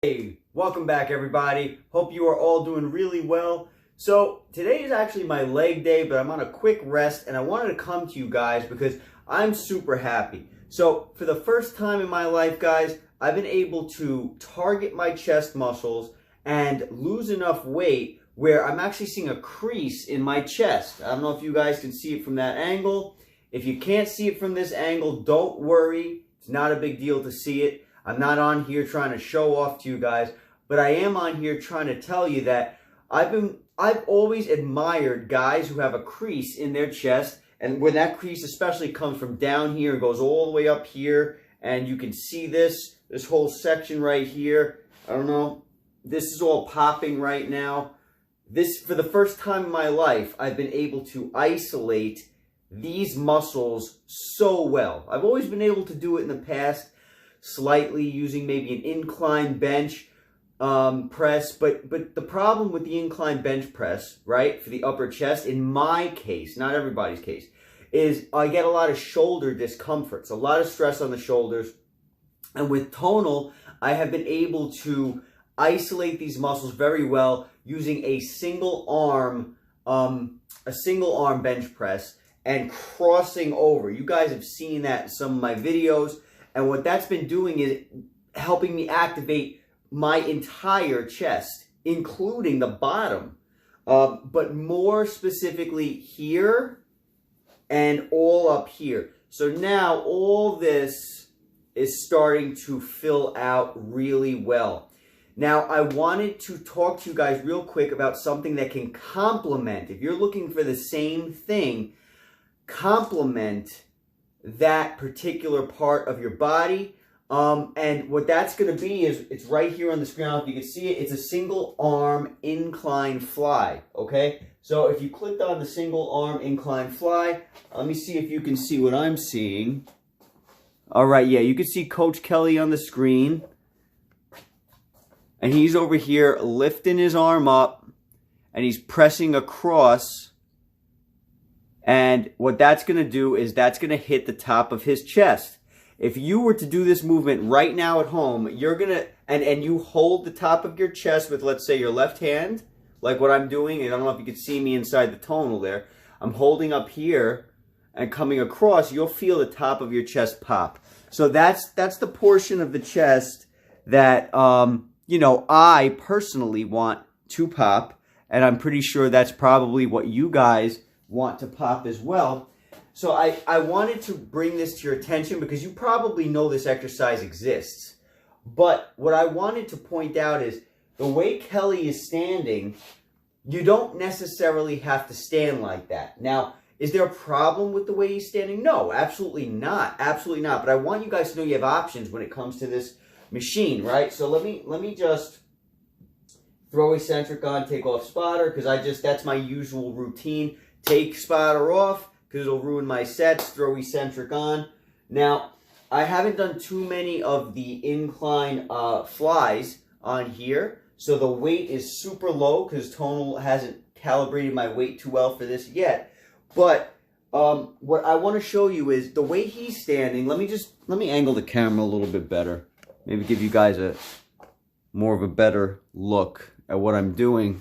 Hey, welcome back everybody. Hope you are all doing really well. So today is actually my leg day, but I'm on a quick rest and I wanted to come to you guys because I'm super happy. So for the first time in my life, guys, I've been able to target my chest muscles and lose enough weight where I'm actually seeing a crease in my chest. I don't know if you guys can see it from that angle. If you can't see it from this angle, don't worry. It's not a big deal to see it. I'm not on here trying to show off to you guys, but I am on here trying to tell you that I've always admired guys who have a crease in their chest, and when that crease especially comes from down here and goes all the way up here, and you can see this whole section right here. I don't know, this is all popping right now. This, for the first time in my life, I've been able to isolate these muscles so well. I've always been able to do it in the past, slightly using maybe an incline bench press, but the problem with the incline bench press, right, for the upper chest, in my case, not everybody's case, is I get a lot of shoulder discomfort, so a lot of stress on the shoulders. And with Tonal, I have been able to isolate these muscles very well using a single arm bench press and crossing over. You guys have seen that in some of my videos. And what that's been doing is helping me activate my entire chest, including the bottom, but more specifically here and all up here. So now all this is starting to fill out really well. Now, I wanted to talk to you guys real quick about something that can complement. If you're looking for the same thing, complement that particular part of your body. And what that's going to be is, it's right here on the screen. If you can see it, it's a single arm incline fly. Okay, so if you clicked on the single arm incline fly, let me see if you can see what I'm seeing. All right, yeah, you can see Coach Kelly on the screen, and he's over here lifting his arm up and he's pressing across. And what that's going to do is that's going to hit the top of his chest. If you were to do this movement right now at home, you're going to, and you hold the top of your chest with, let's say, your left hand, like what I'm doing. And I don't know if you can see me inside the tonal there. I'm holding up here and coming across. You'll feel the top of your chest pop. So that's the portion of the chest that, you know, I personally want to pop. And I'm pretty sure that's probably what you guys want to pop as well. So I wanted to bring this to your attention because you probably know this exercise exists. But what I wanted to point out is the way Kelly is standing, you don't necessarily have to stand like that. Now, is there a problem with the way he's standing? No, absolutely not. Absolutely not. But I want you guys to know you have options when it comes to this machine, right? So let me just throw eccentric on, take off spotter, because that's my usual routine. Take spotter off because it'll ruin my sets. Throw eccentric on. Now, I haven't done too many of the incline flies on here, so the weight is super low because Tonal hasn't calibrated my weight too well for this yet. But what I want to show you is the way he's standing. Let me angle the camera a little bit better. Maybe give you guys more of a better look at what I'm doing.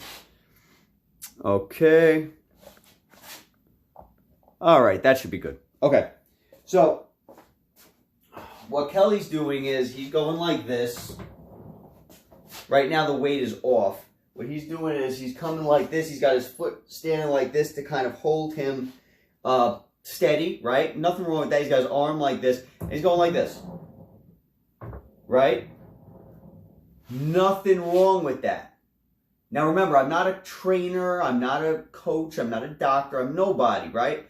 Okay. All right, that should be good. Okay, so what Kelly's doing is he's going like this. Right now the weight is off. What he's doing is he's coming like this. He's got his foot standing like this to kind of hold him steady, right? Nothing wrong with that. He's got his arm like this. And he's going like this, right? Nothing wrong with that. Now remember, I'm not a trainer, I'm not a coach, I'm not a doctor, I'm nobody, right?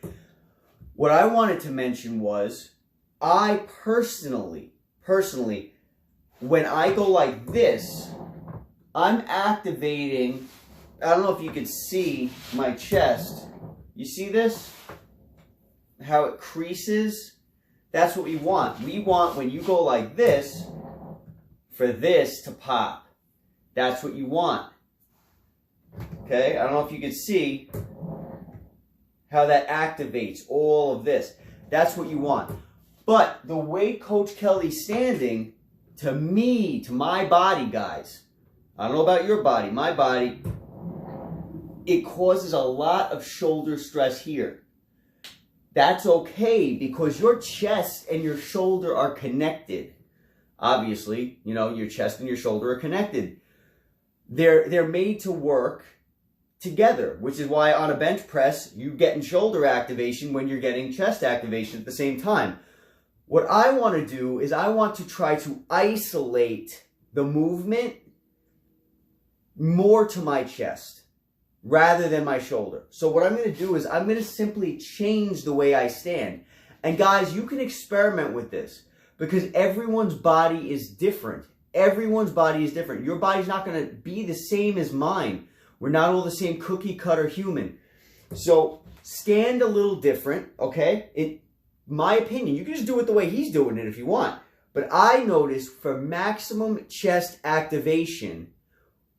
What I wanted to mention was, I personally, when I go like this, I'm activating, I don't know if you can see my chest. You see this? How it creases? That's what we want. We want, when you go like this, for this to pop. That's what you want. Okay, I don't know if you can see how that activates all of this. That's what you want. But the way Coach Kelly's standing, to me, to my body, guys, I don't know about your body, my body, it causes a lot of shoulder stress here. That's okay because your chest and your shoulder are connected. Obviously, you know, your chest and your shoulder are connected. They're made to work together, which is why on a bench press, you getting shoulder activation when you're getting chest activation at the same time. What I want to do is I want to try to isolate the movement more to my chest rather than my shoulder. So what I'm going to do is I'm going to simply change the way I stand. And guys, you can experiment with this because everyone's body is different. Everyone's body is different. Your body's not going to be the same as mine. We're not all the same cookie cutter human. So stand a little different, okay? In my opinion, you can just do it the way he's doing it if you want. But I notice for maximum chest activation,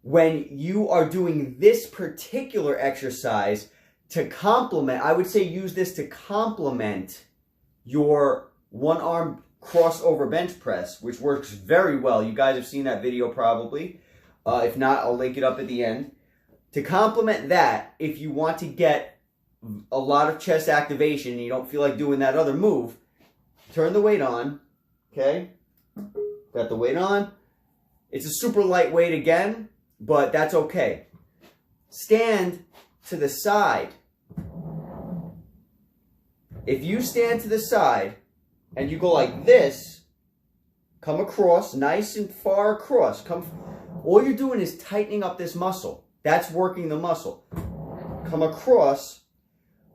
when you are doing this particular exercise to complement, I would say use this to complement your one arm crossover bench press, which works very well. You guys have seen that video probably. If not, I'll link it up at the end. To complement that, if you want to get a lot of chest activation and you don't feel like doing that other move, turn the weight on, okay? Got the weight on. It's a super light weight again, but that's okay. Stand to the side. If you stand to the side and you go like this, come across, nice and far across, all you're doing is tightening up this muscle. That's working the muscle. Come across.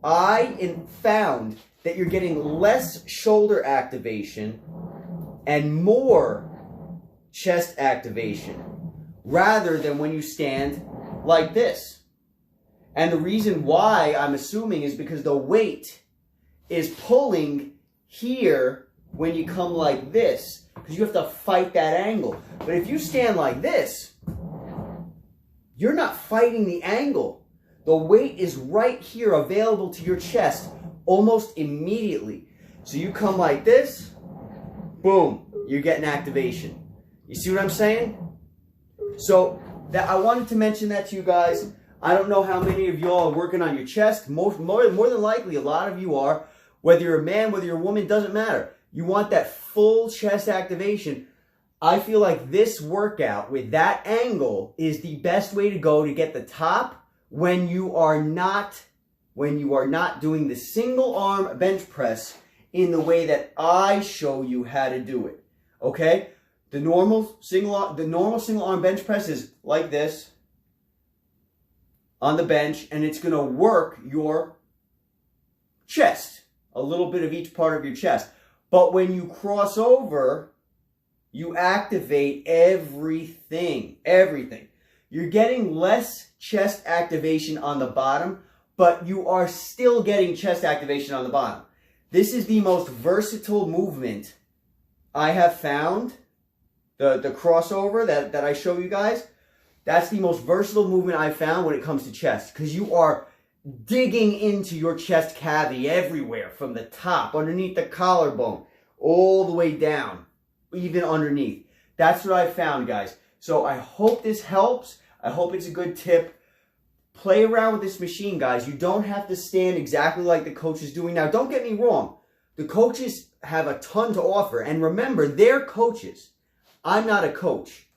I found that you're getting less shoulder activation and more chest activation rather than when you stand like this. And the reason why I'm assuming is because the weight is pulling here when you come like this, because you have to fight that angle. But if you stand like this, you're not fighting the angle. The weight is right here available to your chest almost immediately. So you come like this, boom, you're getting activation. You see what I'm saying? So that I wanted to mention that to you guys. I don't know how many of y'all are working on your chest. More than likely, a lot of you are. Whether you're a man, whether you're a woman, doesn't matter. You want that full chest activation. I feel like this workout with that angle is the best way to go to get the top when you are not doing the single arm bench press in the way that I show you how to do it. Okay? The normal single arm bench press is like this on the bench, and it's going to work your chest, a little bit of each part of your chest. But when you cross over, you activate everything. You're getting less chest activation on the bottom, but you are still getting chest activation on the bottom. This is the most versatile movement I have found. The crossover that I show you guys, that's the most versatile movement I've found when it comes to chest, because you are digging into your chest cavity everywhere, from the top, underneath the collarbone, all the way down, even underneath. That's what I found, guys. So I hope this helps. I hope it's a good tip. Play around with this machine, guys. You don't have to stand exactly like the coach is doing. Now, don't get me wrong. The coaches have a ton to offer. And remember, they're coaches. I'm not a coach.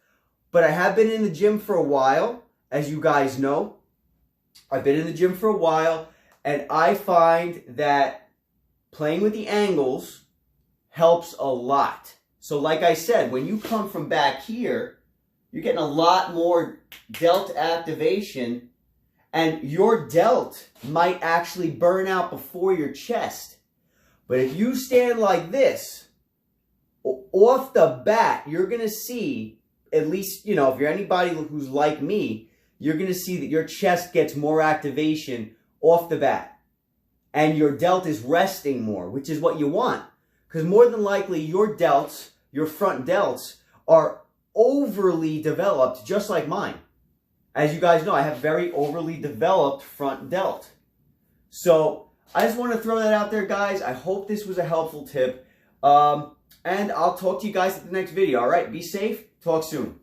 But I have been in the gym for a while, as you guys know. I've been in the gym for a while, and I find that playing with the angles helps a lot. So like I said, when you come from back here, you're getting a lot more delt activation, and your delt might actually burn out before your chest. But if you stand like this, off the bat, you're going to see, at least, you know, if you're anybody who's like me, you're going to see that your chest gets more activation off the bat. And your delt is resting more, which is what you want. Because more than likely, your delts, your front delts, are overly developed, just like mine. As you guys know, I have very overly developed front delt. So I just want to throw that out there, guys. I hope this was a helpful tip. And I'll talk to you guys at the next video. All right, be safe. Talk soon.